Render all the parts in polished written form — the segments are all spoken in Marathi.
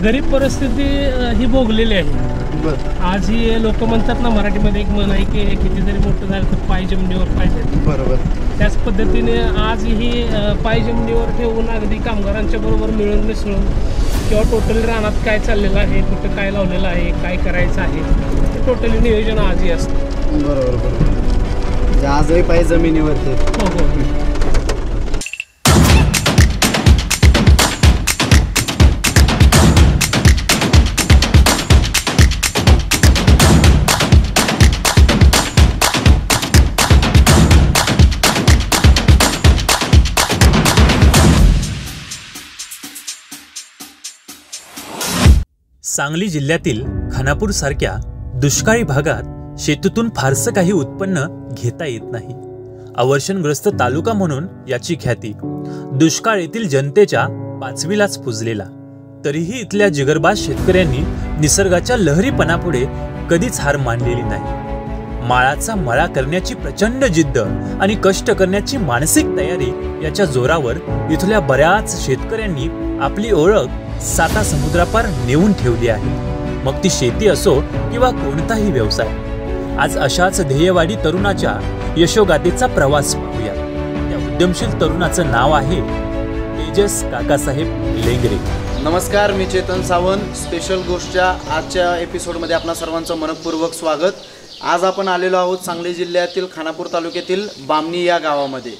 गरीब परिस्थिती ही भोगलेली आहे. आज ही लोक म्हणतात ना, मराठीमध्ये एक म्हण आहे की किती जरी मोठं झालं तर पाय जमिनीवर पाहिजे. बरोबर. त्याच पद्धतीने आज ही पाय जमिनीवर ठेवून अगदी कामगारांच्या बरोबर मिळून मिसळून किंवा टोटली रानात काय चाललेलं आहे, कुठं काय लावलेलं आहे, काय करायचं आहे, ते टोटली नियोजन आजही असतं. बरोबर बरोबर. आजही पाय जमिनीवरती. हो हो. सांगली जिल्ह्यातील खानापूर सारख्या दुष्काळी भागात शेतीतून फारसं काही उत्पन्न घेता येत नाही. अवर्षणग्रस्त तालुका म्हणून याची ख्याती दुष्काळ येथील जनतेच्या पाचवीलाच पुजलेला. तरीही इथल्या जिगरबाज शेतकऱ्यांनी निसर्गाच्या लहरीपणापुढे कधीच हार मानलेली नाही. माळाचा मळा करण्याची प्रचंड जिद्द आणि कष्ट करण्याची मानसिक तयारी याच्या जोरावर इथल्या बऱ्याच शेतकऱ्यांनी आपली ओळख साता समुद्रापार नेऊन ठेवली आहे. मग ती शेती असो किंवा कोणताही व्यवसाय. आज अशाच ध्येयवादी तरुणाच्या यशोगाथेचा प्रवास पाहूया. त्या उद्यमशील तरुणाचं नाव आहे तेजस काकासाहेब लेंगरे. नमस्कार, मी चेतन सावंत. स्पेशल गोष्टच्या आजच्या एपिसोडमध्ये आपणा सर्वांचं मनपूर्वक स्वागत. आज आपण आलेलो आहोत सांगली जिल्ह्यातील खानापूर तालुक्यातील बामणी या गावामध्ये.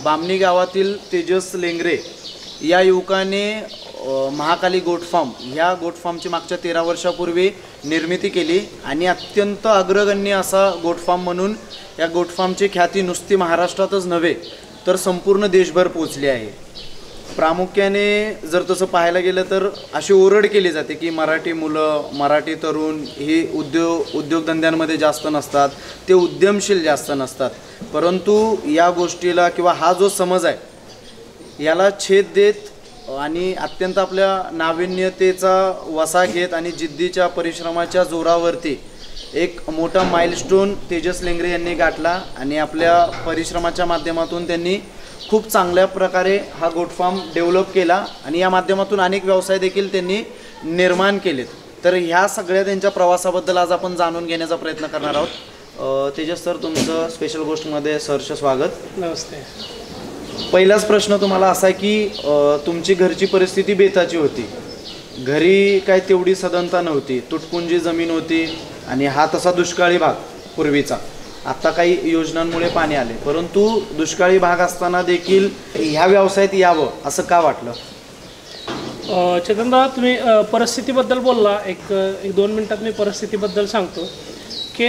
बामणी गावातील तेजस लेंगरे या युवकाने महाकाली गोट फार्म ह्या गोट फार्मची मागच्या 13 वर्षापूर्वी निर्मिती केली आणि अत्यंत अग्रगण्य असा गोट फार्म म्हणून या गोट फार्मची ख्याती नुसती महाराष्ट्रातच नव्हे तर संपूर्ण देशभर पोचली आहे. प्रामुख्याने जर तसं पाहायला गेलं तर अशी ओरड केली जाते की मराठी मुलं, मराठी तरुण हे उद्योगधंद्यांमध्ये जास्त नसतात, ते उद्यमशील जास्त नसतात. परंतु या गोष्टीला किंवा हा जो समज आहे याला छेद देत आणि अत्यंत आपल्या नाविन्यतेचा वसा घेत आणि जिद्दीच्या परिश्रमाच्या जोरावरती एक मोठा माइलस्टोन तेजस लेंगरे यांनी गाठला आणि आपल्या परिश्रमाच्या माध्यमातून त्यांनी खूप चांगल्या प्रकारे हा गोट फार्म डेव्हलप केला आणि या माध्यमातून अनेक व्यवसाय देखील त्यांनी निर्माण केलेत. तर ह्या सगळ्या त्यांच्या प्रवासाबद्दल आज आपण जाणून घेण्याचा प्रयत्न करणार आहोत. तेजस सर, तुमचं स्पेशल गोष्टमध्ये सहर्ष स्वागत. नमस्ते. पहिलाच प्रश्न तुम्हाला असा आहे की तुमची घरची परिस्थिती बेताची होती. घरी काय तेवढी सदनता नव्हती, तुटपुंजी जमीन होती आणि हा तसा दुष्काळी भाग पूर्वीचा. आता काही योजनांमुळे पाणी आले, परंतु दुष्काळी भाग असताना देखील ह्या व्यवसायात यावं असं का वाटलं? चेतनदा, तुम्ही परिस्थितीबद्दल बोलला. एक 2 मिनिटात मी परिस्थितीबद्दल सांगतो की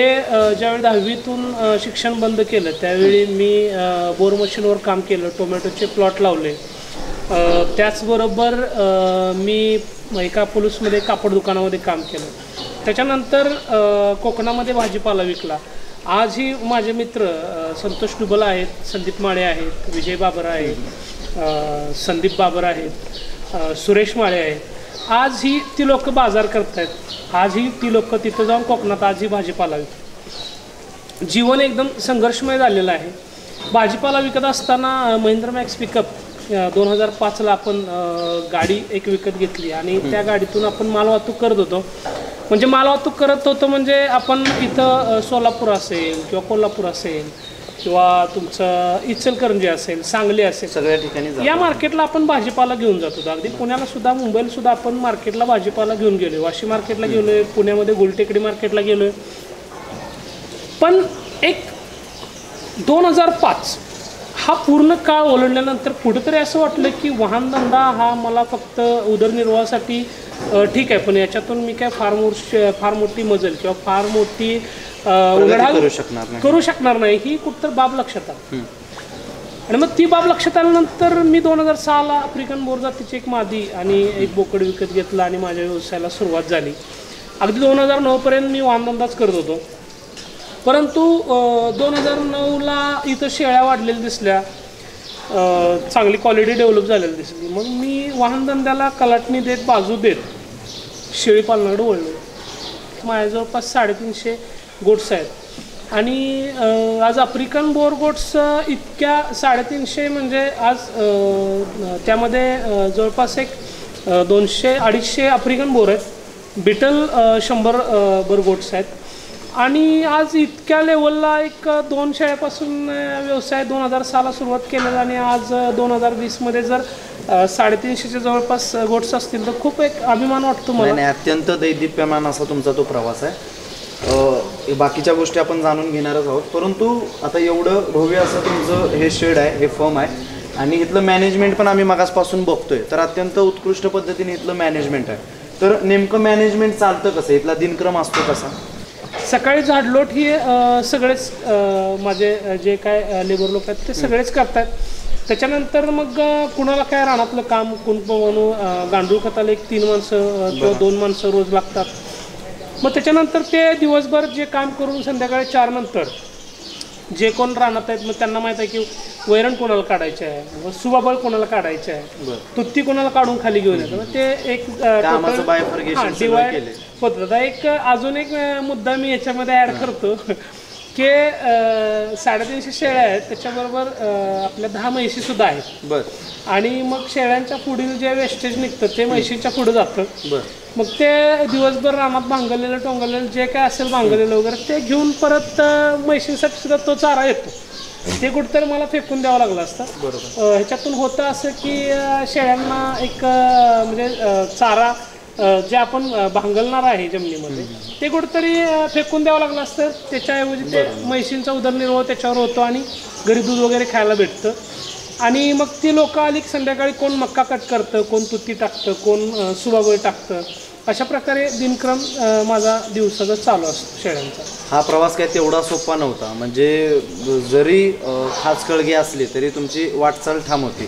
ज्यावेळी 10वीतून शिक्षण बंद केलं त्यावेळी मी बोर मशीनवर काम केलं, टोमॅटोचे प्लॉट लावले. त्याचबरोबर मी एका पोलिसमध्ये कापड दुकानामध्ये काम केलं. त्याच्यानंतर कोकणामध्ये भाजीपाला विकला. आजही माझे मित्र संतोष डुबल आहेत, संदीप माळे आहेत, विजय बाबर आहेत, संदीप बाबर आहेत, सुरेश माळे आहेत. आजही ती लोक बाजार करत आहेत. आजही ती लोक तिथं जाऊन कोकणात आजही भाजीपाला विकतात. जीवन एकदम संघर्षमय झालेलं आहे. भाजीपाला विकत असताना महिंद्रा मॅक्स पिकअप 2005ला आपण गाडी एक विकत घेतली आणि त्या गाडीतून आपण मालवाहतूक करत होतो. म्हणजे मालवाहतूक करत होतो म्हणजे आपण इथं सोलापूर असेल किंवा कोल्हापूर असेल किंवा तुमचं इचलकरंजी असेल, सांगली असेल, सगळ्या ठिकाणी या मार्केटला आपण भाजीपाला घेऊन जात होतो. अगदी पुण्याला सुद्धा, मुंबईला सुद्धा आपण मार्केटला भाजीपाला घेऊन गेलो. वाशी मार्केटला गेलो आहे, पुण्यामध्ये गुलटेकडी मार्केटला गेलो आहे. पण एक 2005 हा पूर्ण काळ ओलांडल्यानंतर कुठेतरी असं वाटलं की वाहनधंदा हा मला फक्त उदरनिर्वाहासाठी ठीक आहे, पण याच्यातून मी काय फार मोठी मजल किंवा फार मोठी उलाढाल करू शकणार नाही ही कुठतर बाब लक्षात आली. आणि मग ती बाब लक्षात आल्यानंतर मी 2006ला आफ्रिकन बोर जातीची एक मादी आणि एक बोकड विकत घेतला आणि माझ्या व्यवसायाला सुरुवात झाली. अगदी 2009पर्यंत मी वाहनधंदाच करत होतो. परंतु 2009ला इथं शेळ्या वाढलेल्या दिसल्या, चांगली क्वालिटी डेव्हलप झालेली दिसली. मग मी वाहनधंद्याला कलाटणी देत, बाजू देत शेळी पालनाकडे वळलो. माझ्या जवळपास 350 गोट्स आहेत आणि आज आफ्रिकन बोर गोट्स इतक्या 350 म्हणजे आज त्यामध्ये जवळपास एक 200-250 आफ्रिकन बोर आहेत, बिटल 100 बर गोट्स आहेत. आणि आज इतक्या लेवलला एक 2 शेळ्यापासून व्यवसाय 2006ला सुरुवात केलेला आणि आज 2020मध्ये जर 350च्या जवळपास गोट्स असतील तर खूप एक अभिमान वाटतो मला. नाही, अत्यंत दैदिप्यमान असा तुमचा तो प्रवास आहे. बाकीच्या गोष्टी आपण जाणून घेणारच आहोत, परंतु आता एवढं भव्य असं तुमचं हे शेड आहे, हे फर्म आहे आणि इथलं मॅनेजमेंट पण आम्ही मागासपासून बघतोय, तर अत्यंत उत्कृष्ट पद्धतीने इथलं मॅनेजमेंट आहे. तर नेमकं मॅनेजमेंट चालतं कसं, इथला दिनक्रम असतो कसा? सकाळी झाडलोट ही सगळेच माझे जे काय लेबर लोक आहेत ते सगळेच करतात. त्याच्यानंतर मग कुणाला काय रानातलं काम कोण म्हणून गांडूळ खताला 3 माणसं किंवा 2 माणसं रोज लागतात. मग त्याच्यानंतर ते दिवसभर जे काम करून संध्याकाळी 4 नंतर जे कोण रानात आहेत मग त्यांना माहीत आहे की वैरण कोणाला काढायचे आहे, सुबाबळ कोणाला काढायचे आहे, तुत्ती कोणाला काढून खाली घेऊन येतं. मग ते एक डिवाइड होतं. एक अजून एक मुद्दा मी याच्यामध्ये ॲड करतो की 350 शेळ्या आहेत, त्याच्याबरोबर आपल्या 10 म्हैशी सुद्धा आहेत. आणि मग शेळ्यांच्या पुढील जे वेस्टेज निघतं ते म्हैशीच्या पुढे जातं. मग ते दिवसभर रानात भांगरलेलं टोंगरलेलं जे काय असेल भांगरलेलं वगैरे ते घेऊन परत म्हैशीसाठी सुद्धा तो चारा येतो. ते कुठंतरी मला फेकून द्यावं लागलं असतं. ह्याच्यातून होतं असं की शेळ्यांना एक म्हणजे चारा जे आपण भांगलणार आहे जमिनीमध्ये ते कुठंतरी फेकून द्यावं लागलं असतं. त्याच्याऐवजी ते म्हैशींचा उदरनिर्वाह त्याच्यावर होतो आणि घरी दूध वगैरे खायला भेटतं. आणि मग ती लोक आली संध्याकाळी कोण मक्का कट करतं, कोण तुत्ती टाकतं, कोण सुबाबळी टाकतं. अशा प्रकारे दिनक्रम माझा दिवसाचा चालू असतो शेळ्यांचा. हा प्रवास काय तेवढा सोपा नव्हता, म्हणजे जरी खास कळगी असली तरी तुमची वाटचाल ठाम होती,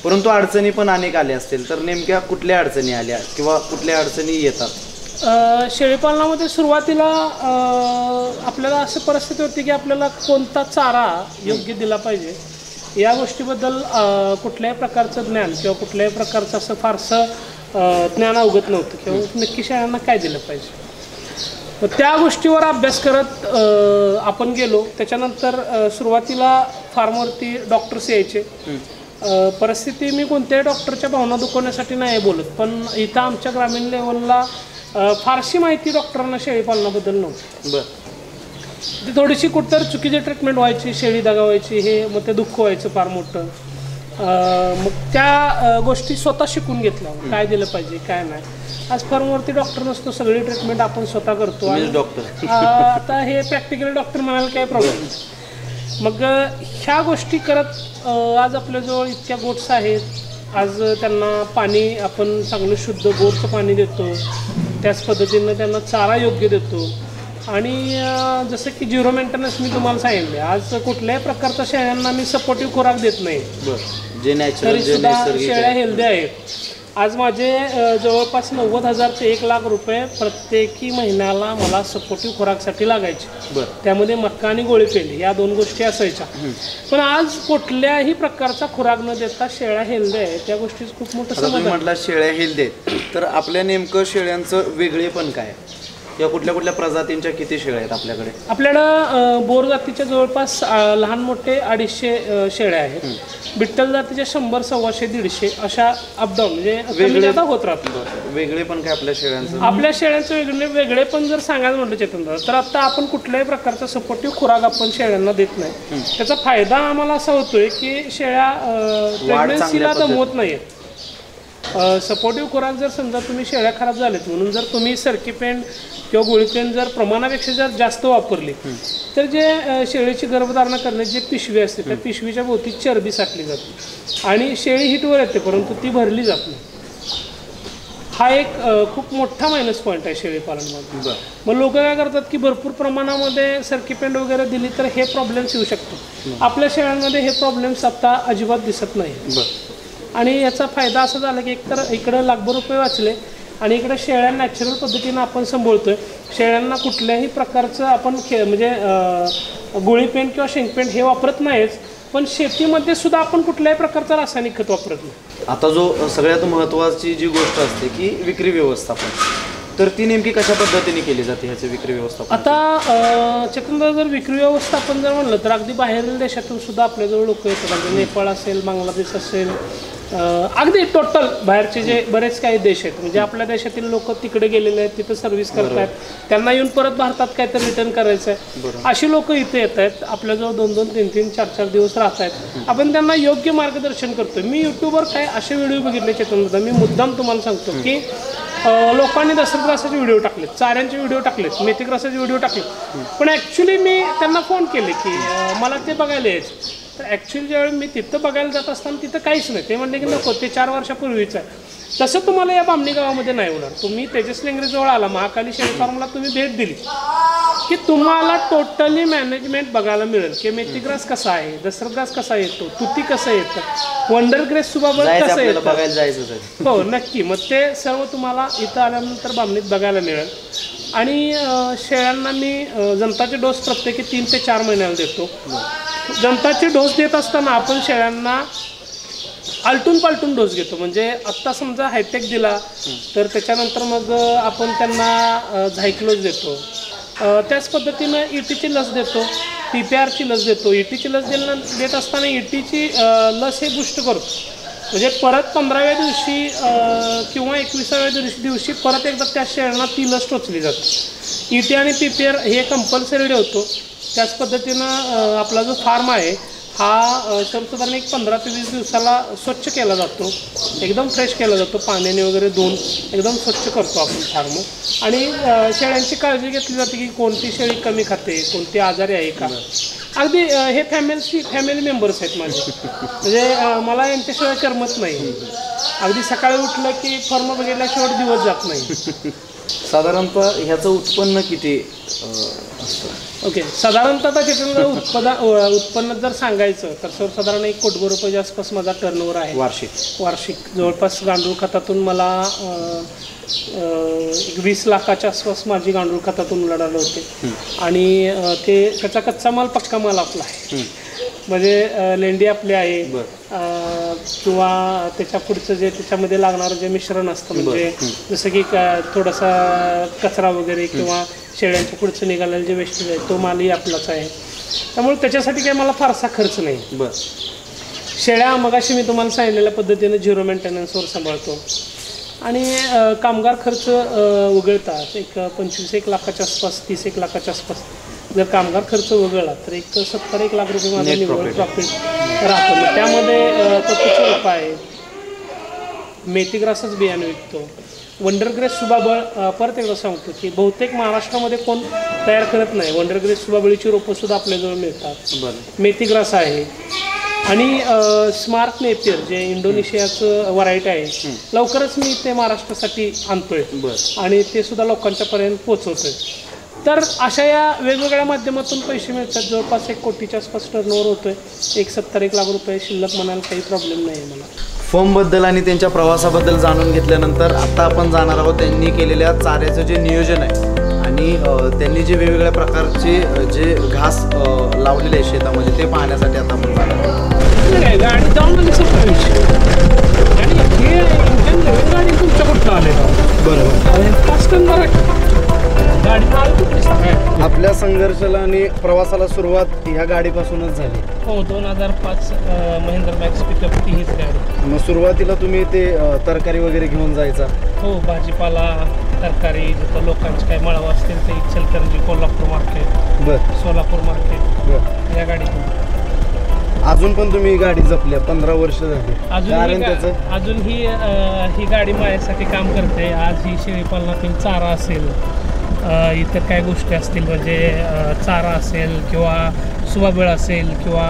परंतु अडचणी पण अनेक आल्या असतील. तर नेमक्या कुठल्या अडचणी आल्या किंवा कुठल्या अडचणी येतात? शेळीपालनामध्ये सुरुवातीला आपल्याला असं परिस्थिती होती की आपल्याला कोणता चारा योग्य दिला पाहिजे या गोष्टीबद्दल कुठल्याही प्रकारचं ज्ञान किंवा कुठल्याही प्रकारचं असं फारसं ज्ञान अवगत नव्हतं किंवा नक्की शेळ्यांना काय दिलं पाहिजे. मग त्या गोष्टीवर अभ्यास करत आपण गेलो. त्याच्यानंतर सुरुवातीला फार्मवरती डॉक्टर्स यायचे. परिस्थिती मी कोणत्याही डॉक्टरच्या भावना दुखवण्यासाठी नाही बोलत, पण इथं आमच्या ग्रामीण लेवलला फारशी माहिती डॉक्टरांना शेळीपालनाबद्दल नव्हती. ती थोडीशी कुठतर चुकीची ट्रीटमेंट व्हायची, शेळी दगावायची, हे मग ते दुःख व्हायचं फार मोठं. मग त्या गोष्टी स्वतः शिकून घेतल्या, काय दिलं पाहिजे काय नाही. आज फार्मवरती डॉक्टर नसतो, सगळी ट्रीटमेंट आपण स्वतः करतो. आता हे प्रॅक्टिकल डॉक्टर म्हणायला काय प्रॉब्लेम नाही. मग ह्या गोष्टी करत आज आपल्याजवळ इतक्या गोट्स आहेत. आज त्यांना पाणी आपण चांगलं शुद्ध बोरचं पाणी देतो, त्याच पद्धतीनं त्यांना चारा योग्य देतो. आणि जसं की 0 मेंटेनन्स मी तुम्हाला सांगितले, आज कुठल्याही प्रकारच्या शेळ्यांना मी सपोर्टिव्ह खुराक देत नाही, तरी सुद्धा शेळ्या हेल्दी आहेत. आज माझे जवळपास 90,000 ते 1,00,000 रुपये प्रत्येकी महिन्याला मला सपोर्टिव्ह खुराकसाठी लागायचे. त्यामध्ये मक्का आणि गोळीपेंड या 2 गोष्टी असायच्या. पण आज कुठल्याही प्रकारचा खुराक न देता शेळ्या हेल्दी आहे, त्या गोष्टीच खूप मोठं समज. म्हटलं शेळ्या हेल्दी आहेत, तर आपल्या नेमकं शेळ्यांचं वेगळेपण काय किंवा कुठल्या कुठल्या प्रजातींच्या किती शेळ्या आहेत आपल्याकडे? आपल्याकडं बोर जातीच्या जवळपास लहान मोठे 250 शेळ्या आहेत. बिट्टल जातीच्या 100, 125, 150 अशा अपडाऊन म्हणजे होत राहतात. वेगळे पण काय आपल्या शेळ्यांचं? आपल्या शेळ्यांचं वेगळे पण जर सांगायला म्हटलं चेतन तर आता आपण कुठल्याही प्रकारचा सपोर्टिव्ह खुराक आपण शेळ्यांना देत नाही. त्याचा फायदा आम्हाला असा होतोय की शेळ्या प्रेग्नन्सीला दमवत नाहीत. सपोर्टिव्ह खुराक जर समजा तुम्ही शेळ्या खराब झाल्यात म्हणून जर तुम्ही सर्कीपेंड किंवा गोळीपेंड जर प्रमाणापेक्षा जर जास्त वापरली तर जे शेळीची गर्भधारणा करण्याची जी पिशवी असते त्या पिशवीच्या भोवती चरबी साठली जाते आणि शेळी हिटवर येते, परंतु ती भरली जात नाही. हा एक खूप मोठा मायनस पॉईंट आहे शेळीपालनामध्ये. मग लोक काय करतात की भरपूर प्रमाणामध्ये सर्कीपेंड वगैरे दिली तर हे प्रॉब्लेम्स येऊ शकतो. आपल्या शेळ्यांमध्ये हे प्रॉब्लेम्स आता अजिबात दिसत नाही. आणि याचा फायदा असा झाला की एकतर इकडं लाखभर रुपये वाचले आणि इकडे शेळ्या नॅचरल पद्धतीनं आपण सांभाळतोय. शेळ्यांना कुठल्याही प्रकारचं आपण म्हणजे गोळीपेंड किंवा शेंगपेंड हे वापरत नाहीच, पण शेतीमध्ये सुद्धा आपण कुठल्याही प्रकारचं रासायनिक खत वापरत नाही. आता जो सगळ्यात महत्त्वाची जी गोष्ट असते की विक्री व्यवस्थापन, तर ती नेमकी कशा पद्धतीने केली जाते ह्याचे विक्री व्यवस्थापन? आता चेतनदा जर विक्री व्यवस्थापन जर म्हणलं तर अगदी बाहेरील देशातून सुद्धा आपल्याजवळ लोक येतात. म्हणजे नेपाळ असेल, बांगलादेश असेल, अगदी टोटल बाहेरचे जे बरेच काही देश आहेत म्हणजे आपल्या देशातील लोक तिकडे गेलेले आहेत, तिथं सर्व्हिस करत आहेत, त्यांना येऊन परत भारतात काहीतरी रिटर्न करायचं आहे, अशी लोक इथे येत आहेत, आपल्याजवळ 2-2, 3-3, 4-4 दिवस राहत आहेत. आपण त्यांना योग्य मार्गदर्शन करतो. मी यूट्यूबवर काय असे व्हिडिओ बघितले चेतनदादा, मी मुद्दाम तुम्हाला सांगतो की लोकांनी दसऱ्याचे व्हिडिओ टाकलेत, चाऱ्यांचे व्हिडिओ टाकलेत, मेथीग्रासाचे व्हिडिओ टाकलेत, पण ॲक्च्युली मी त्यांना फोन केले की मला ते बघायला यायचं. तर ॲक्च्युली ज्यावेळी मी तिथं बघायला जात असताना तिथं काहीच नाही. ते म्हणले की नको, ते 4 वर्षापूर्वीच आहे. तसं तुम्हाला या बामणी गावामध्ये नाही होणार. तुम्ही तेजस लेंगरेजवळ आला, महाकाली शेळी फार्मला तुम्ही भेट दिली की तुम्हाला टोटली मॅनेजमेंट बघायला मिळेल की मेथीग्रास कसा आहे, दसरग्रास कसा येतो, तुती कसं येतं, वंडरग्रेस सुबाबळ कसं येतं. हो नक्की. मग ते सर्व तुम्हाला इथं आल्यानंतर बामणीत बघायला मिळेल. आणि शेळ्यांना मी जंताचे डोस प्रत्येकी 3 ते 4 महिन्याला देतो. जंताचे डोस देत असताना आपण शेळ्यांना आलटून पालटून डोस घेतो. म्हणजे आत्ता समजा हायटेक दिला तर त्याच्यानंतर मग आपण त्यांना झायक्लोज देतो. त्याच पद्धतीनं ETची लस देतो, PPRची लस देतो. ETची लस देत असताना ETची लस हे बूस्ट करतो. म्हणजे परत 15व्या दिवशी किंवा 21व्या दिवशी परत एकदा त्या शेळ्यांना ती लस टोचली जाते. ET आणि PPR हे कंपल्सरी ठेवतो. त्याच पद्धतीनं आपला जो फार्म आहे हा सर्वसाधारण एक 15 ते 20 दिवसाला स्वच्छ केला जातो, एकदम फ्रेश केला जातो, पाण्याने वगैरे धुवून एकदम स्वच्छ करतो आपण फार्म. आणि शेळ्यांची काळजी घेतली जाते की कोणती शेळी कमी खाते, कोणती आजारी आहे का. अगदी हे फॅमिली मेंबर्स आहेत माझे. म्हणजे मला यांच्याशिवाय करमत नाही. अगदी सकाळी उठलं की फर्म बघितल्याशिवाय दिवस जात नाही. साधारणतः ह्याचं उत्पन्न किती ओके, साधारणतः त्याच्यानंतर उत्पन्न जर सांगायचं तर सर्वसाधारण 1 कोटी रुपयाच्या आसपास माझा टर्नओव्हर आहे वार्षिक. जवळपास गांडूळ खतातून मला 20 लाखाच्या आसपास माझी गांडूळ खतातून उलाढाल होते. आणि त्याचा कच्चा माल पक्का माल आपला आहे. म्हणजे लेंडी आपली आहे किंवा त्याच्या पुढचं जे त्याच्यामध्ये लागणारं जे मिश्रण असतं म्हणजे जसं की थोडासा कचरा वगैरे किंवा शेळ्यांच्या पुढचं निघालेलं जे वेस्टेज आहे तो मालही आपलाच आहे. त्यामुळे त्याच्यासाठी काही मला फारसा खर्च नाही. शेळ्या मगाशी मी तुम्हाला सांगितलेल्या पद्धतीने 0 मेंटेनन्सवर सांभाळतो. आणि कामगार खर्च उगळतात एक 25-1 लाखाच्या आसपास, 30-1 लाखाच्या आसपास. जर कामगार खर्च वगळला तर एक 70-1 लाख रुपये माझा निव्वळ प्रॉफिट राहतो. मग त्यामध्ये पत्तीचे रोप आहे, मेथीग्रासच बियाणं विकतो, वंडरग्रेस सुबाबळ. परत एकदा सांगतो की बहुतेक महाराष्ट्रामध्ये कोण तयार करत नाही. वंडरग्रेस सुबाबळीची रोपंसुद्धा आपल्याजवळ मिळतात. मेथीग्रास आहे आणि स्मार्ट नेपियर जे इंडोनेशियाचं व्हरायटी आहे, लवकरच मी ते महाराष्ट्रासाठी आणतोय आणि ते सुद्धा लोकांच्यापर्यंत पोचवतोय. तर अशा या वेगवेगळ्या माध्यमातून पैसे मिळतात. जवळपास 1 कोटीच्या आसपास टर्नओव्हर होतोय. 70-1 लाख रुपये शिल्लक म्हणायला काही प्रॉब्लेम नाही आहे मला. फर्मबद्दल आणि त्यांच्या प्रवासाबद्दल जाणून घेतल्यानंतर आता आपण जाणार आहोत त्यांनी केलेल्या चाऱ्याचं जे नियोजन आहे आणि त्यांनी जे वेगवेगळ्या प्रकारचे जे घास लावलेले आहे शेतामध्ये ते पाहण्यासाठी आता आपण जाणार आहोत. गाडी जाऊन आणि हे गाडी तुमच्या कुठं आले बरोबर आपल्या संघर्षाला आणि प्रवासाला सुरुवात ह्या गाडीपासूनच झाली. हो, 2005 महिंद्रा मॅक्स पिकअप हीच गाडी. मग सुरुवातीला तुम्ही ते तरकारी वगैरे घेऊन जायचा? हो, भाजीपाला तरकारी जिथं लोकांचे काही मळावं असतील ते इचलकरंजी, कोल्हापूर मार्केट, सोलापूर मार्केट या गाडीतून. अजून पण तुम्ही गाडी जपल्या 15 वर्ष झाली. अजून ही गाडी माझ्यासाठी काम करते. आज ही शेळीपालनातील चारा असेल, इतर काय गोष्टी असतील म्हणजे चारा असेल किंवा सुबाबळ असेल किंवा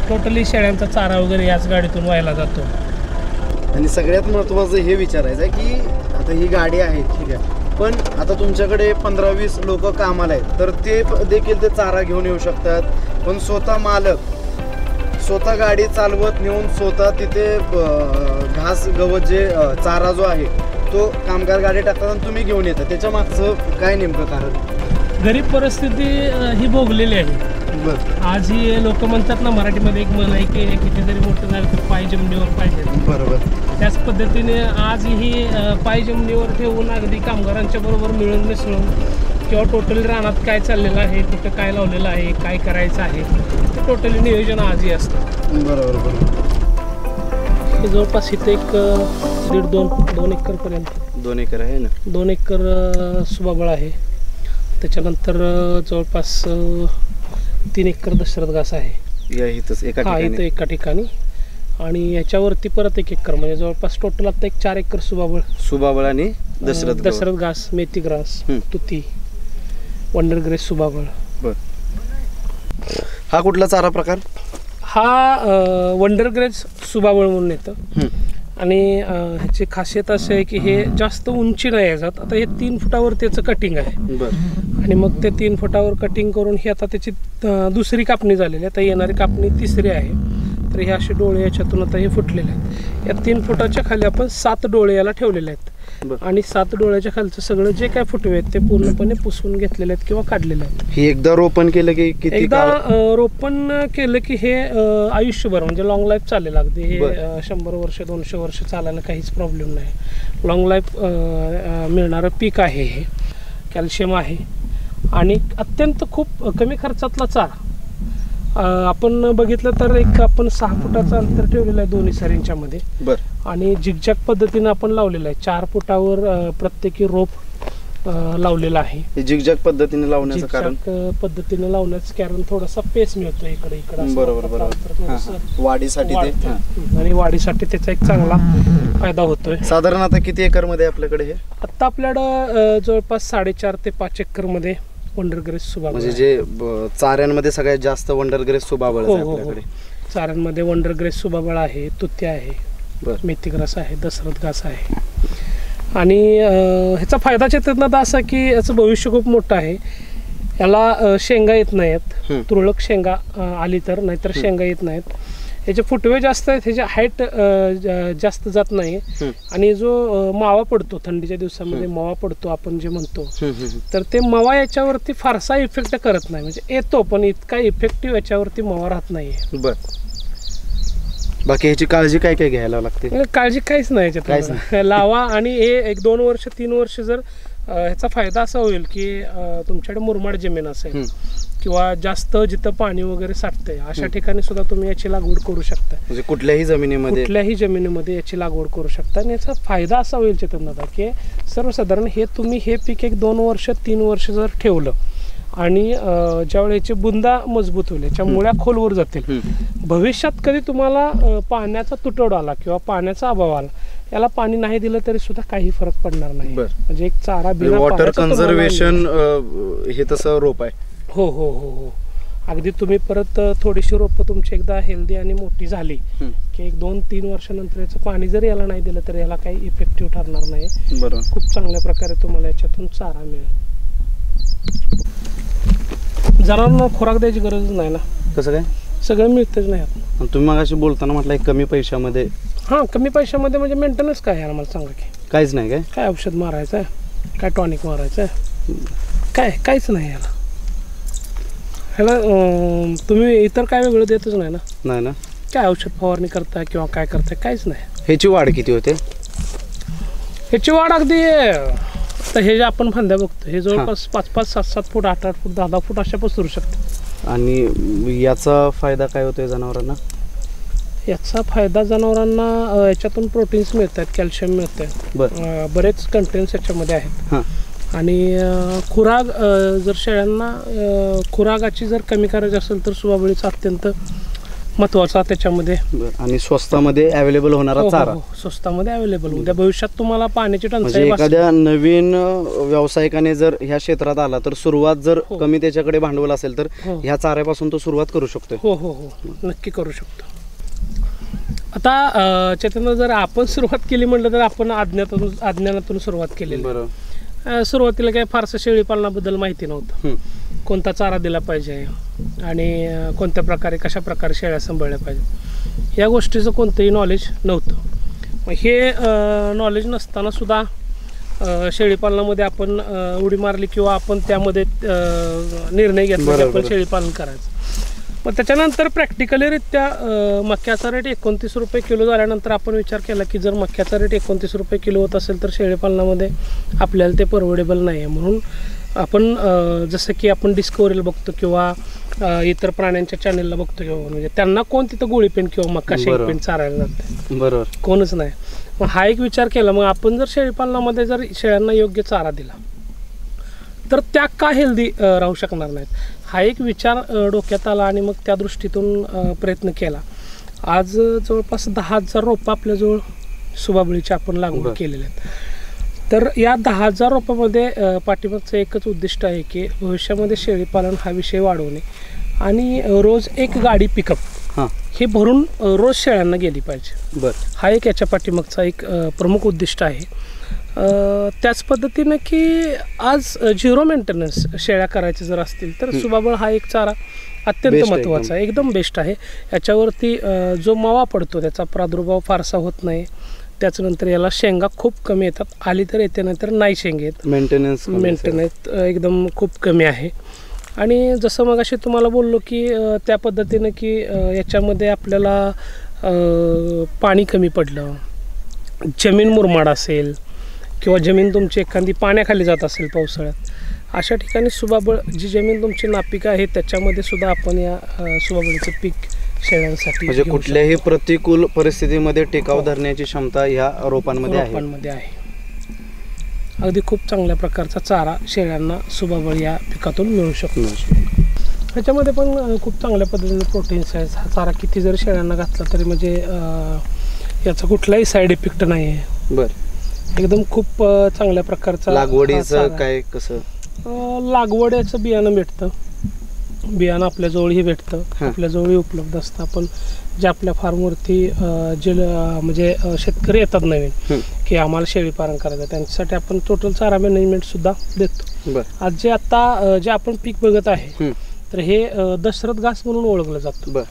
टोटली शेळ्यांचा चारा वगैरे याच गाडीतून व्हायला जातो. आणि सगळ्यात महत्त्वाचं हे विचारायचं आहे की आता ही गाडी आहे ठीक आहे, पण आता तुमच्याकडे 15-20 लोक कामाला आहेत तर ते देखील ते चारा घेऊन येऊ शकतात, पण स्वतः मालक स्वतः गाडी चालवत नेऊन स्वतः तिथे घास गवत जे चारा जो आहे तो कामगार गाडी टाकतात आणि तुम्ही घेऊन येता, त्याच्या मागचं काय नेमकं कारण? गरीब परिस्थिती ही भोगलेली आहे. आज ही लोक म्हणतात ना मराठीमध्ये एक म्हण आहे की किती जरी मोठं झालं तर पाय जमिनीवर पाहिजे. बरोबर. त्याच पद्धतीने आज ही पाय जमिनीवर ठेवून अगदी कामगारांच्या बरोबर मिळून मिसळून किंवा टोटली रानात काय चाललेलं आहे, कुठं काय लावलेलं आहे, काय करायचं आहे ते टोटली नियोजन आजही असतं. बरोबर. हे जवळपास इथे एक 1.5-2 एकरपर्यंत 2 एकर आहे ना. 2 एकर सुबाबळ आहे. त्याच्यानंतर जवळपास 3 एकर दशरथ घास आहे या इथंच एका हा ठिकाणी. इथं एका ठिकाणी. आणि याच्यावरती परत 1 एकर म्हणजे जवळपास टोटल आता 4 एकर सुबाबळ, सुबाबळ आणि दशरथ घास, मेथी ग्रास, हम्म. तुती, वंडरग्रेस सुबाबळ. बर. हा कुठला चारा प्रकार? हा वंडरग्रेस सुबाबळ म्हणून येतं. हम्म. आणि ह्याची खासियत अशी आहे की हे जास्त उंची नाही याच्यात. आता हे 3 फुटावर त्याचं कटिंग आहे. बर. आणि मग ते 3 फुटावर कटिंग करून ही आता त्याची दुसरी कापणी झालेली आहे. आता येणारी कापणी तिसरी आहे. तर हे असे डोळे याच्यातून आता हे फुटलेले आहेत. या 3 फुटाच्या खाली आपण 7 डोळे याला ठेवलेले आहेत. आणि 7 डोळ्याच्या खालचं सगळं जे काय फुटवे आहेत ते पूर्णपणे पुसून घेतलेले आहेत किंवा काढलेले आहेत. ही एकदा रोपण केलं की किती एकदा रोपण केलं की हे आयुष्यभर म्हणजे लॉंग लाईफ चालेल अगदी. हे 100 वर्ष 200 वर्ष चालायला काहीच प्रॉब्लेम नाही. लॉंग लाईफ मिळणारं पीक आहे हे. कॅल्शियम आहे आणि अत्यंत खूप कमी खर्चातला चारा. आपण बघितलं तर एक आपण 6 फुटाचं अंतर ठेवलेलं आहे दोन्ही सरींच्या मध्ये. आणि झिगझॅग पद्धतीने आपण लावलेलं आहे. 4 फुटावर प्रत्येकी रोप लावलेला आहे. झिगझॅग पद्धतीने लावण्याचं कारण? पद्धतीने लावण्याचं कारण थोडासा पेस मिळतो इकडे इकडे. बरोबर. वाढीसाठी आणि वाढीसाठी त्याचा एक चांगला फायदा होतोय. साधारण आता किती एकर मध्ये आपल्याकडे हे? आता आपल्याकडं जवळपास 4.5 ते 5 एकर मध्ये वंडरग्रेस सुबाबळ. म्हणजे जे चाऱ्यांमध्ये सगळ्यात जास्त वंडरग्रेस सुबाबळ आहे आपल्याकडे. चाऱ्यांमध्ये वंडरग्रेस सुबाबळ आहे, तुती आहे, मेथी ग्रास आहे, दशरथ घास आहे. आणि ह्याचा फायदा शेतकऱ्यांना तर असा की याचं भविष्य खूप मोठं आहे. याला शेंगा येत नाहीत. तुरळक शेंगा आली तर, नाहीतर शेंगा येत नाहीत. याचे फुटवे जास्त आहेत, ह्याची हाईट जास्त जात नाही. आणि जो मावा पडतो थंडीच्या दिवसामध्ये मावा पडतो आपण जे म्हणतो, तर ते मावा याच्यावरती फारसा इफेक्ट करत नाही. म्हणजे येतो पण इतका इफेक्टिव्ह याच्यावरती मावा राहत नाही. बाकी ह्याची काळजी काय काय घ्यायला लागते? काळजी काहीच नाही याच्यात. लावा आणि हे 1-2 वर्ष 3 वर्ष जर ह्याचा फायदा असा होईल की तुमच्याकडे मुरमाड जमीन असेल किंवा जास्त जिथं पाणी वगैरे साठतंय अशा ठिकाणी सुद्धा तुम्ही याची लागवड करू शकता. म्हणजे कुठल्याही जमिनीमध्ये याची लागवड करू शकता. आणि याचा फायदा असा होईल चेतनदादा की सर्वसाधारण तुम्ही हे पीक 1-2 वर्ष 3 वर्ष जर ठेवलं आणि ज्यावेळी याची बुंदा मजबूत होईल, याच्या मुळ्या खोलवर जातील, भविष्यात कधी तुम्हाला पाण्याचा तुटवडा आला किंवा पाण्याचा अभाव आला, याला पाणी नाही दिलं तरी सुद्धा काही फरक पडणार नाही. म्हणजे एक चारा बिना वॉटर कन्झर्वेशन हे तसं रोप आहे. हो हो हो हो. अगदी तुम्ही परत थोडीशी रोपं तुमची एकदा हेल्दी आणि मोठी झाली की 1-2-3 वर्षानंतर याचं पाणी जर याला नाही दिलं तर याला काही इफेक्टिव्ह ठरणार नाही. खूप चांगल्या प्रकारे तुम्हाला याच्यातून चारा मिळेल. जनावरांना खोराक द्यायची गरज नाही ना. कसं काय? सगळं मिळतच नाही. तुम्ही मगाशी बोलताना म्हटलं कमी पैशामध्ये. कमी पैशामध्ये म्हणजे मेंटेनन्स काय आहे मला सांगा की? काहीच नाही. काय औषध मारायचं आहे, काय टॉनिक मारायचं आहे, काहीच नाही ह्याला तुम्ही इतर काय वेगळं देतच नाही ना. काय औषध फवारणी करताय किंवा काय करताय, काहीच नाही. ह्याची वाढ किती होते? ह्याची वाढ अगदी तर हे जे आपण फांद्या बघतो हे जवळपास 5-5, 7-7 फूट, 8-8 फूट, 10-10 फूट अशा पसरू शकतो. आणि याचा फायदा काय होतोय जनावरांना? याचा फायदा जनावरांना याच्यातून प्रोटीन्स मिळतात, कॅल्शियम मिळतं, बरेच कंटेन्स याच्यामध्ये आहेत. आणि खुराक जर शेळ्यांना खुराकाची जर कमी करायची असेल तर सुबाबळीचा अत्यंत महत्वाचा त्याच्यामध्ये. आणि स्वस्तामध्ये अवेलेबल होणारा चारा. स्वस्तामध्ये अवेलेबल. उद्या भविष्यात तुम्हाला पाण्याची टंचाई, एखाद्या नवीन व्यावसायिकाने जर ह्या क्षेत्रात आला तर सुरुवात जर कमी त्याच्याकडे भांडवल असेल तर ह्या चाऱ्यापासून तो सुरुवात करू शकतो. हो हो हो, नक्की करू शकतो. आता चेतन जर आपण सुरुवात केली म्हटलं तर आपण अज्ञानातून सुरुवात केली. सुरुवातीला काय फारसं शेळीपालनाबद्दल माहिती नव्हतं. कोणता चारा दिला पाहिजे आणि कोणत्या प्रकारे कशा प्रकारे शेळ्या सांभाळल्या पाहिजे या गोष्टीचं कोणतंही नॉलेज नव्हतं. मग हे नॉलेज नसताना सुद्धा शेळीपालनामध्ये आपण उडी मारली किंवा आपण त्यामध्ये निर्णय घेतला की आपण शेळीपालन करायचं. मग त्याच्यानंतर प्रॅक्टिकलीरित्या मक्याचा रेट 29 रुपये किलो झाल्यानंतर आपण विचार केला की जर मक्याचा रेट 29 रुपये किलो होत असेल तर शेळीपालनामध्ये आपल्याला ते परवडेबल नाही आहे. म्हणून आपण जसं की आपण डिस्कवरीला बघतो किंवा इतर प्राण्यांच्या चॅनेलला बघतो किंवा म्हणजे त्यांना कोण तिथं गोळीपेंड किंवा मका शेळीपेंड चारायला जाते, बरोबर, कोणच नाही. मग हा एक विचार केला, मग आपण जर शेळीपालनामध्ये जर शेळ्यांना योग्य चारा दिला तर त्या का हेल्दी राहू शकणार नाहीत, हा एक विचार डोक्यात आला आणि मग त्या दृष्टीतून प्रयत्न केला. आज जवळपास 10,000 रोपं आपल्याजवळ सुबाबळीचे आपण लागवड केलेले आहेत. तर या 10,000 रोपामध्ये पाठीमागचं एकच उद्दिष्ट आहे की भविष्यामध्ये शेळीपालन हा विषय वाढवणे आणि रोज एक गाडी पिकअप हे भरून रोज शेळ्यांना गेली पाहिजे. बरं, हा एक याच्या पाठीमागचा एक प्रमुख उद्दिष्ट आहे. त्याच पद्धतीनं की आज झिरो मेंटेनन्स शेळ्या करायचे जर असतील तर सुबाबळ हा एक चारा अत्यंत महत्त्वाचा आहे, एकदम बेस्ट आहे. याच्यावरती जो मावा पडतो त्याचा प्रादुर्भाव फारसा होत नाही. त्याच्यानंतर याला शेंगा खूप कमी येतात, आली तर येते नाही तर नाही शेंगे येत. मेंटेनन्स एकदम खूप कमी आहे. आणि जसं मग अशी तुम्हाला बोललो की त्या पद्धतीनं की याच्यामध्ये आपल्याला पाणी कमी पडलं, जमीन मुरमाड असेल किंवा जमीन तुमची एखादी पाण्याखाली जात असेल पावसाळ्यात, अशा ठिकाणी सुबाबळ जी जमीन तुमची नापीक आहे त्याच्यामध्ये सुद्धा आपण या सुबाबळीचं पीक शेळ्यांसाठी म्हणजे कुठल्याही प्रतिकूल परिस्थितीमध्ये टिकाव धरण्याची क्षमता ह्या रोपांमध्ये आहे. अगदी खूप चांगल्या प्रकारचा चारा शेळ्यांना सुबाबळ या पिकातून मिळू शकतो. ह्याच्यामध्ये पण खूप चांगल्या पद्धतीने प्रोटीन्स आहेत. हा चारा किती जर शेळ्यांना घातला तरी म्हणजे याचा कुठलाही साईड इफेक्ट नाही आहे. बरं, एकदम खूप चांगल्या प्रकारचा. लागवडीचं काय कसं? लागवड्याचं बियाणं भेटतं, बियाणं आपल्याजवळही भेटतं, आपल्याजवळही उपलब्ध असतं. आपण जे आपल्या फार्मवरती जे म्हणजे शेतकरी येतात नवीन की आम्हाला शेळीपालन करायचं, त्यांच्यासाठी आपण टोटल चारा मॅनेजमेंटसुद्धा देतो. आज जे आता जे आपण पीक बघत आहे तर हे दशरथ घास म्हणून ओळखलं जातं.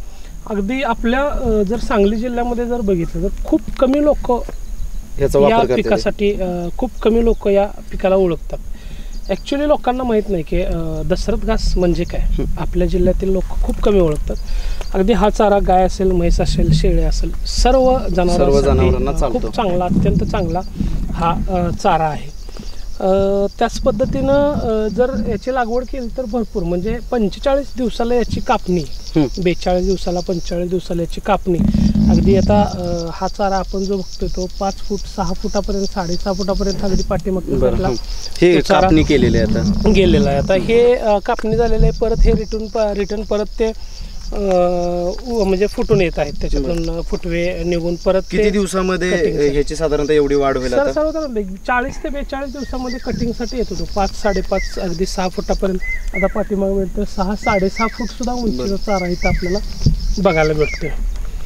अगदी आपल्या जर सांगली जिल्ह्यामध्ये जर बघितलं तर खूप कमी लोक या पिकासाठी खूप कमी लोक या पिकाला ओळखतात. ॲक्च्युली लोकांना माहीत नाही की दशरथ घास म्हणजे काय. आपल्या जिल्ह्यातील लोक खूप कमी ओळखतात. अगदी हा चारा गाय असेल, म्हैस असेल, शेळे असेल, सर्व जनावरांना खूप चांगला, अत्यंत चांगला हा चारा आहे. त्याच पद्धतीनं जर याची लागवड केली तर भरपूर म्हणजे 45 दिवसाला याची कापणी, 42 दिवसाला 45 दिवसाला याची कापणी. अगदी आता हा चारा आपण जो बघतोय तो 5 फूट 6 फुटापर्यंत 6.5 फुटापर्यंत अगदी पाठीमागला कापणी केलेली आहे, आता गेलेला आहे. आता हे कापणी झालेलं आहे. परत हे रिटर्न परत ते म्हणजे फुटून येत आहेत, त्याच्यातून फुटवे निघून परत. किती दिवसामध्ये ह्याची साधारणतः एवढी वाढ होईल? 40 ते 42 दिवसामध्ये कटिंगसाठी येत होतो. 5, 5.5 अगदी 6 फुटापर्यंत. आता पाठीमागे मिळतं 6, 6.5 फूट सुद्धा उंचीचा चारा इथं आपल्याला बघायला भेटतोय.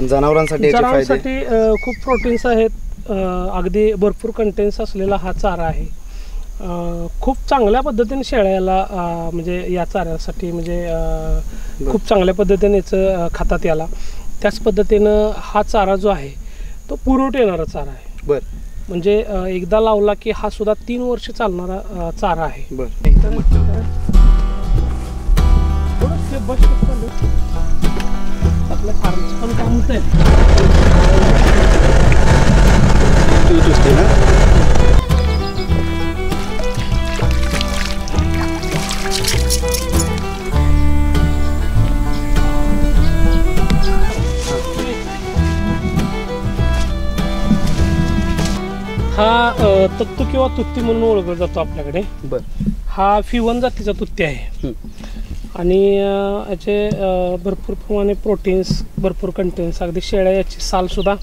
जनावरांसाठी खूप प्रोटीन्स आहेत, अगदी भरपूर कंटेन्स असलेला हा चारा आहे. खूप चांगल्या पद्धतीने शेळ्याला म्हणजे या चाऱ्यासाठी म्हणजे खूप चांगल्या पद्धतीने याचं खातात याला. त्याच पद्धतीनं हा चारा जो आहे तो पुरवठ येणारा चारा आहे. बरं, म्हणजे एकदा लावला की हा सुद्धा 3 वर्ष चालणारा चारा आहे. आपल्या फार्मचं पण काम होत आहे. हा तत्तू किंवा तुत्ती म्हणून ओळखला जातो आपल्याकडे. हा फिवन जातीचा तुत्ती आहे आणि याचे भरपूर प्रमाणे प्रोटीन्स, भरपूर कंटेन्स. अगदी शेळ्या याची सालसुद्धा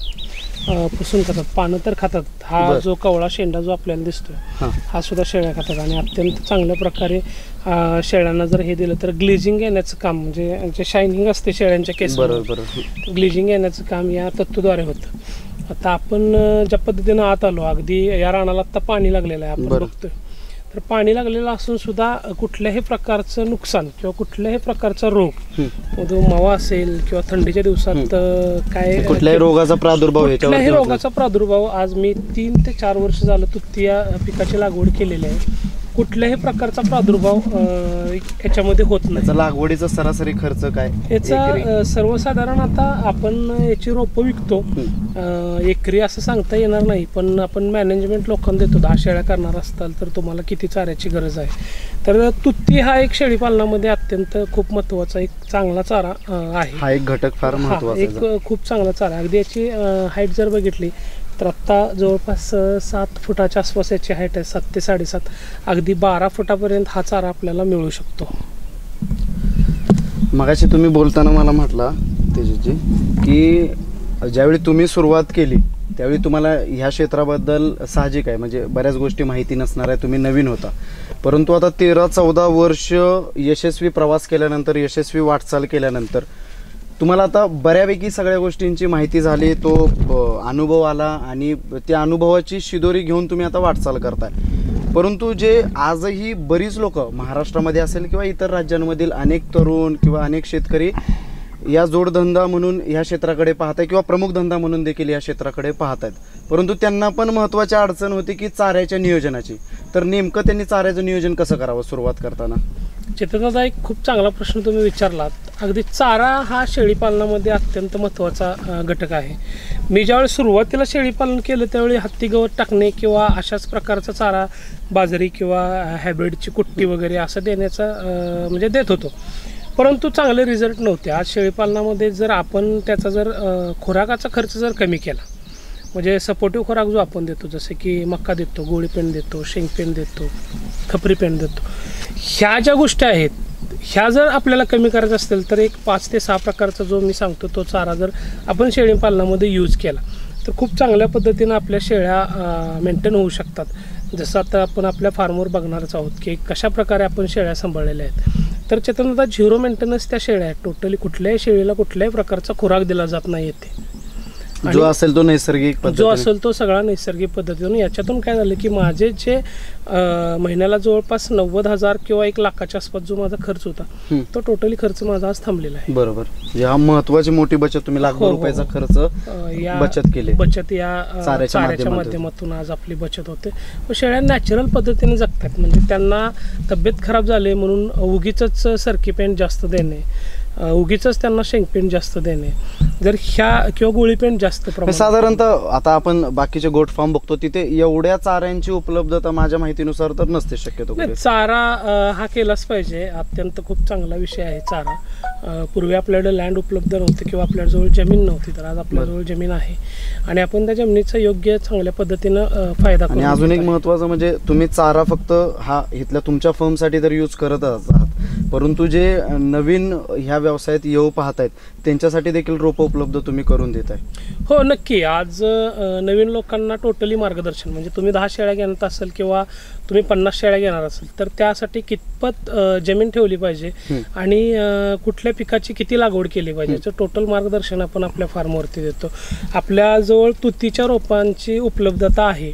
पुसून खातात, पानं तर खातात. हा जो कवळा शेंडा जो आपल्याला दिसतोय हा सुद्धा शेळ्या खातात आणि अत्यंत चांगल्या प्रकारे शेळ्यांना जर हे दिलं तर ग्लेजिंग येण्याचं काम, म्हणजे शायनिंग असते शेळ्यांच्या केस, ग्लेजिंग येण्याचं काम या तत्तूद्वारे होतं. आता आपण ज्या पद्धतीनं आत आलो, अगदी या रानाला आता पाणी लागलेलं आहे आपण बघतोय, तर पाणी लागलेलं असून सुद्धा कुठल्याही प्रकारचं नुकसान किंवा कुठल्याही प्रकारचा रोग, तो मावा असेल किंवा थंडीच्या दिवसात काय कुठल्याही रोगाचा प्रादुर्भाव आज मी 3 ते 4 वर्ष झालं तुत्ती या पिकाची लागवड केलेली आहे. कुठल्याही प्रकारचा प्रादुर्भाव याच्यामध्ये होत नाही. त्याचा लागवडीचा सरासरी खर्च काय याचा सर्वसाधारण आता आपण याची रोपं विकतो, एकरी असं सांगता येणार नाही, पण आपण मॅनेजमेंट लोकांना देतो. 10 शेळ्या करणार असताल तर तुम्हाला किती चाऱ्याची गरज आहे. तर तुत्ती हा एक शेळीपालनामध्ये अत्यंत खूप महत्त्वाचा एक चांगला चारा आहे. हा एक घटक फार महत्त्वाचा एक खूप चांगला चारा. अगदी याची हाईट जर बघितली तर आत्ता जवळपास 7 फुटाच्या आसपास याची हाईट आहे, 7 ते 7.5. अगदी 12 फुटापर्यंत हा चारा आपल्याला मिळू शकतो. मगाशी तुम्ही बोलताना मला म्हटला तेजसजी की ज्यावेळी तुम्ही सुरुवात केली त्यावेळी तुम्हाला ह्या क्षेत्राबद्दल साहजिक आहे, म्हणजे बऱ्याच गोष्टी माहिती नसणार आहे, तुम्ही नवीन होता. परंतु आता 13-14 वर्ष यशस्वी प्रवास केल्यानंतर, यशस्वी वाटचाल केल्यानंतर तुम्हाला आता बऱ्यापैकी सगळ्या गोष्टींची माहिती झाली, तो अनुभव आला आणि त्या अनुभवाची शिदोरी घेऊन तुम्ही आता वाटचाल करताय. परंतु जे आजही बरीच लोक महाराष्ट्रामध्ये असेल किंवा इतर राज्यांमधील अनेक तरुण किंवा अनेक शेतकरी या जोडधंदा म्हणून ह्या क्षेत्राकडे पाहत आहे किंवा प्रमुख धंदा म्हणून देखील या क्षेत्राकडे पाहत आहेत, परंतु त्यांना पण महत्त्वाची अडचण होती की चाऱ्याच्या नियोजनाची. तर नेमकं त्यांनी चाऱ्याचं नियोजन कसं करावं सुरुवात करताना? चेतनदादा, एक खूप चांगला प्रश्न तुम्ही विचारलात. अगदी चारा हा शेळीपालनामध्ये अत्यंत महत्त्वाचा घटक आहे. मी ज्यावेळी सुरुवातीला शेळीपालन केलं त्यावेळी हत्ती गवत टाकणे किंवा अशाच प्रकारचा चारा, बाजरी किंवा हायब्रिडची कुट्टी वगैरे असं देण्याचा म्हणजे देत होतो, परंतु चांगले रिझल्ट नव्हते. आज शेळीपालनामध्ये जर आपण त्याचा जर खुराकाचा खर्च जर कमी केला, म्हणजे सपोर्टिव्ह खुराक जो आपण देतो, जसे की मक्का देतो, गोळी पेंड देतो, शेंगपेंड देतो, खपरी पेंड देतो, ह्या ज्या गोष्टी आहेत ह्या जर आपल्याला कमी करायचं असतील तर एक 5 ते 6 प्रकारचा जो मी सांगतो तो चारा जर आपण शेळीपालनामध्ये यूज केला तर खूप चांगल्या पद्धतीनं आपल्या शेळ्या मेंटेन होऊ शकतात. जसं आता आपण आपल्या फार्मवर बघणारच आहोत की कशा प्रकारे आपण शेळ्या सांभाळलेल्या आहेत. तर चेतनदा, 0 मेंटेनन्स त्या शेळ्या आहेत. टोटली कुठल्याही शेळीला कुठल्याही प्रकारचा खुराक दिला जात नाही येते. जो असेल तो नैसर्गिक, जो असेल तो सगळा नैसर्गिक पद्धतीने. याच्यातून काय झालं की माझे जे महिन्याला जवळपास 90,000 किंवा 1 लाखाच्या आसपास जो माझा खर्च होता तो टोटली खर्च माझा आज थांबलेला आहे. बरोबर. या महत्वाची मोठी बचत, तुम्ही लाखो रुपयाचा खर्च बचत केली. बचत या चाऱ्याच्या माध्यमातून आज आपली बचत होते. शेळ्या नॅचरल पद्धतीने जगतात. म्हणजे त्यांना तब्येत खराब झाली म्हणून उगीच सरकी पेंट जास्त देणे, उगीच त्यांना शेंगपेंट जास्त देणे, जर ह्या किंवा गोळी पेंट जास्त प्रमाणात. साधारणतः आता आपण बाकीचे गोट फार्म बघतो तिथे एवढ्या चाऱ्यांची उपलब्धता माझ्या माहितीनुसार तर नसते शक्यतो. चारा हा केलाच पाहिजे. अत्यंत खूप चांगला विषय आहे चारा. पूर्वी आपल्याकडे लँड उपलब्ध नव्हती किंवा आपल्याजवळ जमीन नव्हती, तर आज आपल्याजवळ जमीन आहे आणि आपण त्या जमिनीचा योग्य चांगल्या पद्धतीनं फायदा करू. आणि अजून एक महत्त्वाचं म्हणजे तुम्ही चारा फक्त हा इथल्या तुमच्या फर्मसाठी तर यूज करत आहात, परंतु जे नवीन ह्या व्यवसायात येऊ पाहत आहेत त्यांच्यासाठी देखील रोपं उपलब्ध तुम्ही करून देत आहे. हो, नक्की. आज नवीन लोकांना टोटली मार्गदर्शन, म्हणजे तुम्ही 10 शेळ्या घेणार असाल किंवा तुम्ही 50 शेळ्या घेणार असाल तर त्यासाठी कितपत जमीन ठेवली पाहिजे आणि कुठल्या पिकाची किती लागवड केली पाहिजे याचं टोटल मार्गदर्शन आपण आपल्या फार्मवरती देतो. आपल्याजवळ तुतीच्या रोपांची उपलब्धता आहे.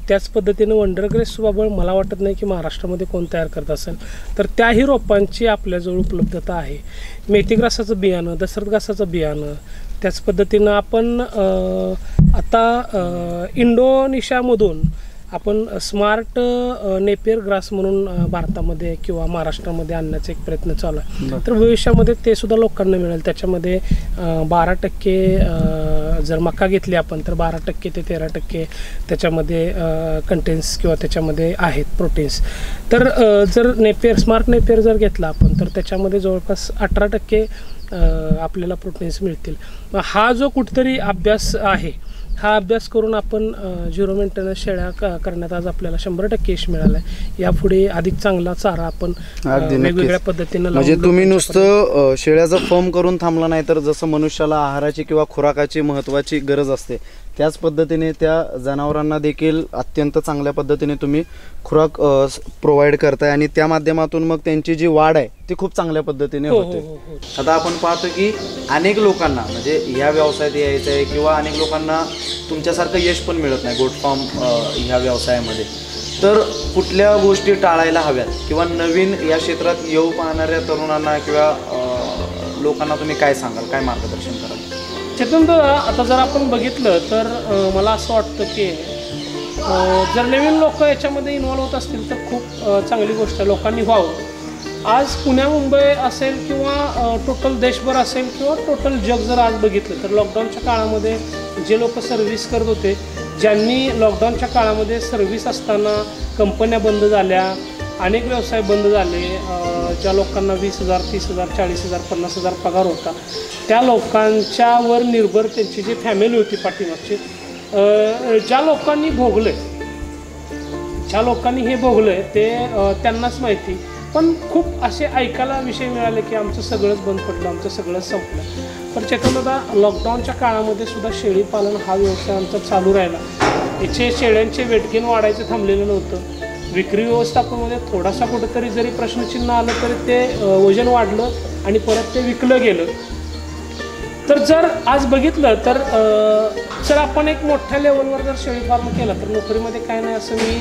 त्याच पद्धतीने वंडरग्रेस बाबळ मला वाटत नाही की महाराष्ट्रामध्ये कोण तयार करत असेल, तर त्याही रोपांची आपल्याजवळ उपलब्धता आहे. मेथीग्रासाचं बियाणं, दशरथ घासाचं बियाणं, त्याच पद्धतीनं आपण आता इंडोनेशियामधून आपण स्मार्ट नेपियर ग्रास म्हणून भारतामध्ये किंवा महाराष्ट्रामध्ये आणण्याचा एक प्रयत्न चालू आहे. तर भविष्यामध्ये ते सुद्धा लोकांना मिळेल. त्याच्यामध्ये 12% जर मका घेतली आपण तर 12% ते 13% त्याच्यामध्ये कंटेन्स किंवा त्याच्यामध्ये आहेत प्रोटीन्स. तर जर नेपियर, स्मार्ट नेपियर जर घेतला आपण तर त्याच्यामध्ये जवळपास 18% आपल्याला प्रोटीन्स मिळतील. हा जो कुठेतरी अभ्यास आहे, हा अभ्यास करून आपण 0 मेंटेनन्स शेळ्या करण्यात आज आपल्याला 100% यश मिळालं आहे. यापुढे अधिक चांगला चारा आपण वेगवेगळ्या पद्धतीनं, म्हणजे तुम्ही नुसतं शेळ्याचा फर्म करून थांबला नाही, तर जसं मनुष्याला आहाराची किंवा खुराकाची महत्त्वाची गरज असते त्याच पद्धतीने त्या जनावरांना देखील अत्यंत चांगल्या पद्धतीने तुम्ही खुराक प्रोव्हाइड करताय आणि त्या माध्यमातून मग त्यांची जी वाढ आहे ती खूप चांगल्या पद्धतीने होते. आता आपण पाहतो की अनेक लोकांना म्हणजे या व्यवसायात यायचं आहे किंवा अनेक लोकांना तुमच्यासारखं यश पण मिळत नाही गोट फार्म ह्या व्यवसायामध्ये, तर कुठल्या गोष्टी टाळायला हव्यात किंवा नवीन या क्षेत्रात येऊ पाहणाऱ्या तरुणांना किंवा लोकांना तुम्ही काय सांगाल, काय मार्गदर्शन कराल? चेतन, आता जर आपण बघितलं तर मला असं वाटतं की जर नवीन लोक याच्यामध्ये इन्व्हॉल्व होत असतील तर खूप चांगली गोष्ट आहे, लोकांनी व्हावं. आज पुण्या मुंबई असेल किंवा टोटल देशभर असेल किंवा टोटल जग जर आज बघितलं तर लॉकडाऊनच्या काळामध्ये जे लोक सर्व्हिस करत होते, ज्यांनी लॉकडाऊनच्या काळामध्ये सर्व्हिस असताना कंपन्या बंद झाल्या, अनेक व्यवसाय बंद झाले, ज्या लोकांना 20,000, 30,000, 40,000, 50,000 पगार होता, त्या लोकांच्यावर निर्भर त्यांची जी फॅमिली होती पाठीमागची, ज्या लोकांनी हे भोगलं ते त्यांनाच माहिती. पण खूप असे ऐकायला विषय मिळाले की आमचं सगळंच बंद पडलं, आमचं सगळंच संपलं. पण चेतनदादा, लॉकडाऊनच्या काळामध्ये सुद्धा शेळीपालन हा व्यवसाय आमचा चालू राहिला. याचे शेळ्यांचे वेटगेन वाढायचं थांबलेलं नव्हतं. विक्री व्यवस्थापनामध्ये थोडासा कुठंतरी जरी प्रश्नचिन्ह आलं तरी ते वजन वाढलं आणि परत ते विकलं गेलं. तर जर आज बघितलं तर जर आपण एक मोठ्या लेवलवर जर शेळी फार्म केला तर नोकरीमध्ये काय नाही असं मी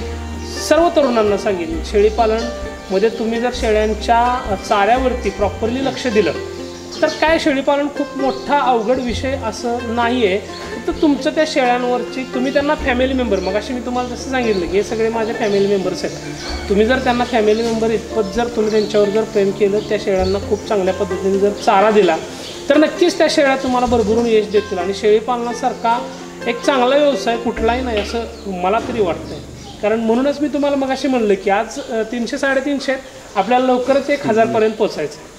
सर्व तरुणांना सांगेन. शेळीपालनमध्ये तुम्ही जर शेळ्यांच्या चाऱ्यावरती प्रॉपरली लक्ष दिलं तर काय शेळीपालन खूप मोठा अवघड विषय असं नाही आहे. फक्त तुमचं त्या शेळ्यांवरची तुम्ही त्यांना फॅमिली मेंबर, मग अशी मी तुम्हाला जसं सांगितलं की हे सगळे माझे फॅमिली मेंबर्स आहेत, तुम्ही जर त्यांना फॅमिली मेंबर इतपत जर तुम्ही त्यांच्यावर जर प्रेम केलं, त्या शेळ्यांना खूप चांगल्या पद्धतीने जर चारा दिला तर नक्कीच त्या शेळ्या तुम्हाला भरभरून यश देतील. आणि शेळीपालनासारखा एक चांगला व्यवसाय कुठलाही नाही असं मला तरी वाटतंय. कारण म्हणूनच मी तुम्हाला मगाशी म्हणलं की आज 300-350 आपल्याला लवकरच 1000पर्यंत पोचायचं.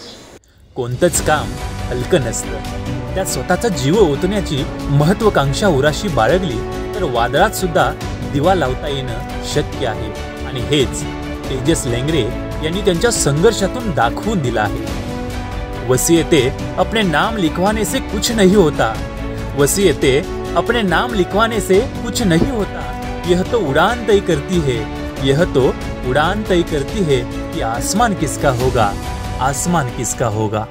कोणतंच काम हलकं नसतं. त्यात स्वतःचा जीव ओतण्याची महत्वाकांक्षा उराशी बाळगली तर वादळात सुद्धा दिवा लावता येणं शक्य आहे. आणि हेच तेजस लेंगरे यांनी त्यांच्या संघर्षातून दाखवून दिलं आहे. वसीयते अपने नाम लिखवाने से कुछ नहीं होता, वसीयते अपने नाम लिखवाने से कुछ नहीं होता, यह तो उड़ान तय करती है, यह तो उड़ान तय करती है कि आसमान किसका होगा, आसमान किसका होगा.